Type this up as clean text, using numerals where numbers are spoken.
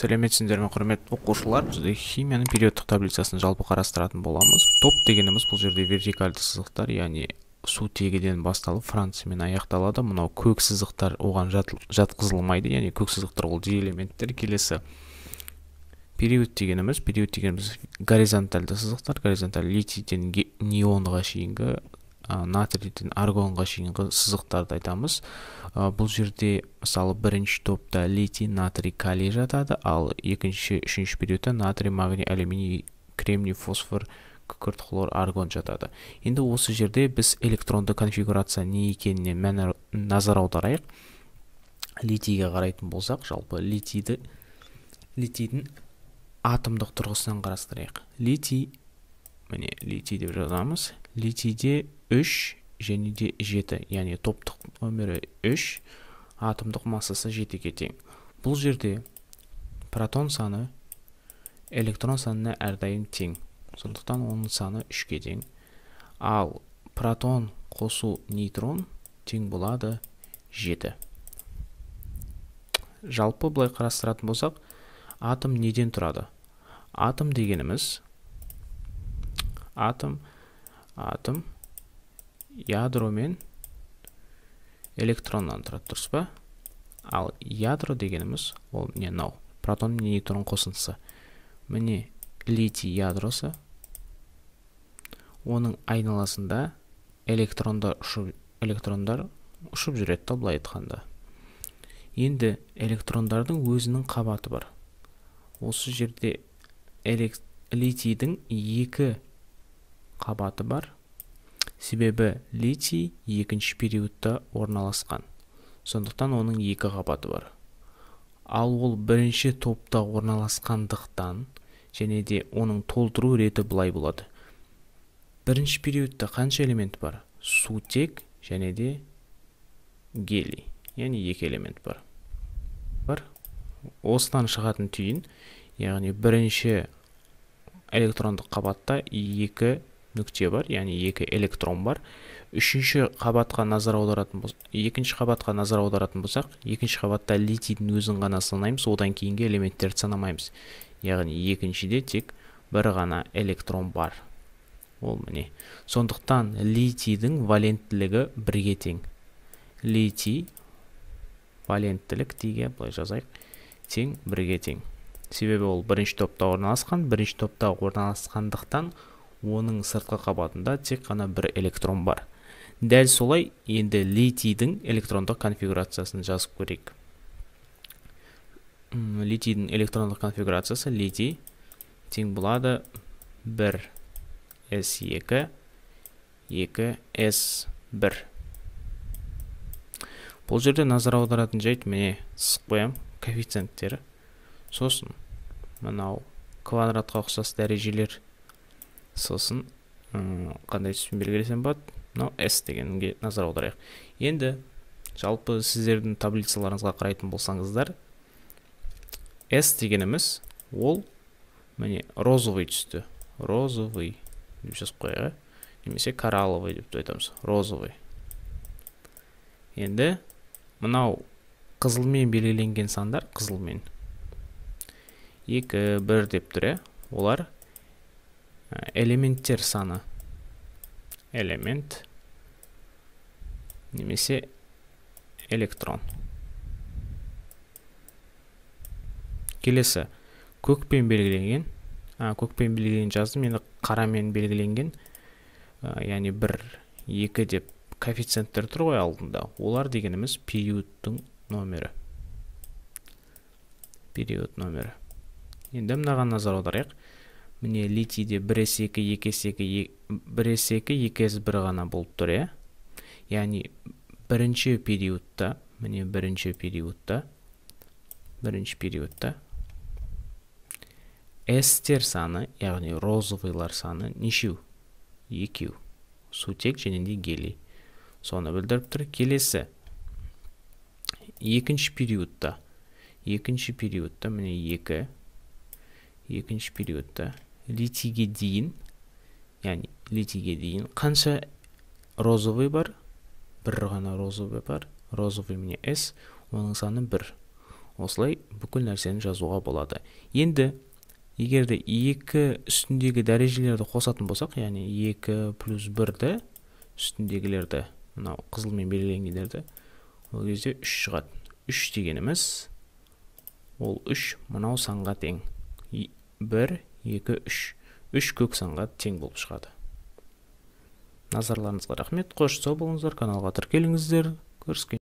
Сәлеметсіздер ме, құрметті оқушылар? Бізде химияның периодтық таблицасын жалпы қарастыратын боламыз. Топ дегеніміз бұл жерде вертикальді сызықтар, яғни сутегіден басталып франциямен аяқталады. Мынау көк сызықтар оған жатқызылмайды, яғни көк сызықтар ол D элементтер. Келесі период дегеніміз горизонтальды сызықтар, горизонталь литийден неонға шейінгі, натрийден аргонға шейінгі сызықтарды айтамыз. Бұл жерде мысалы бірінші топта литий, натрий, калий жатады, ал екінші, үшінші периодта натрий, магний, алюминий, кремний, фосфор, күкірт, хлор, аргон жатады. Енді осы жерде біз электронды конфигурация не екеніне назар аударайық. Литийге қарайтын болсақ, жалпы литийдің атомдық тұрғысынан қарастырайық. Литий, міне литий деп жазамыз. Литийде 3 және де 7, яғни топтық номері 3, атомдық массасы 7-ге тең. Бұл жерде протон саны электрон санына әрдайым тең. Сондықтан оның саны 3-ге тең. Ал протон қосу нейтрон тең болады 7. Жалпы бұлай қарастыратын болсақ, атом неден тұрады? Атом дегеніміз атом ядро мен электроннан тұрады, дұрыс па? Ал ядро дегеніміз ол мынау протон мен нейтрон қосындысы. Міне литий ядросы, оның айналасында электрондар ұшып жүреді, былай айтқанда. Енді электрондардың өзінің қабаты бар. Осы жерде литийдің 2 қабаты бар. Себебі литий екінші периодта орналасқан. Сондықтан оның 2 қабаты бар. Ал ол бірінші топта орналасқандықтан, және де оның толтыру реті былай болады. Бірінші периодта қанша элемент бар? Сутек және де гелий. Яғни 2 элемент бар. Осыдан шығатын түйін, яғни бірінші электрондық қабатта 2 нүкте бар, яғни 2 электрон бар. Екінші қабатқа назар аударатын болсақ, екінші қабатта литийдің өзін ғана санаймыз, одан кейінгі элементтерді санамаймыз. Яғни екіншіде тек бір ғана электрон бар. Ол міне. Сондықтан литийдің валенттілігі 1-ге тең. Литий валенттілік деге былай жазайық, тең 1-ге тең. Себебі ол бірінші топта орналасқандықтан оның сыртқы қабатында тек қана 1 электрон бар. Дәл солай енді литийдің электрондық конфигурациясын жазып көрейік. Литийдің электрондық конфигурациясы литий тең болады 1s2, 2s1. Бұл жерде назар аударатын жайт, міне сызып қоям коэффициенттері. Сосын мынау квадратқа ұқсас дәрежелер, сосын қандай түспен белгілесем болады? Мынау S дегенге назар аударайық. Енді жалпы сіздердің таблицаларыңызға қарайтын болсаңыздар, S дегеніміз ол міне розовый түсті. Розовый деп жазып қояйық, немесе коралловый деп айтамыз. Розовый. Енді мынау қызылмен белгіленген сандар, қызылмен 2, 1 деп тұр, олар элементтер саны. Элемент немесе электрон. Келесі көкпен белгіленген, жаздым, енді қарамен белгіленген, яғни 1, 2 деп коэффициенттер тұр ғой алдында. Олар дегеніміз периодтың номері. Енді мынаған назар аударайық. Міне литийде 1s2, 2s2, 2s1 ғана болып тұр. Яғни бірінші периодта S-тер саны, яғни розовыйлар саны нешеу? 2. Сутек және де гелий. Соны білдіріп тұр. Келесі екінші периодта міне 2. Екінші периодта литийге дейін қанша розовый бар? 1 ғана розовый бар. Розовый міне S, оның саны 1. осылай бүкіл нәрсені жазуға болады. Енді егерде 2 үстіндегі дәрежелерді қосатын болсақ, яғни 2 плюс 1-ді үстіндегілерді, мынау қызылмен белгіленгендерді, ол кезде 3 шығады. 3 дегеніміз ол 3 мынау санға тең. 1, 2, 3. 3 көк санға тең болып шығады. Назарларыңызға рахмет. Қош сау болыңыздар, каналға тіркеліңіздер. Көріскен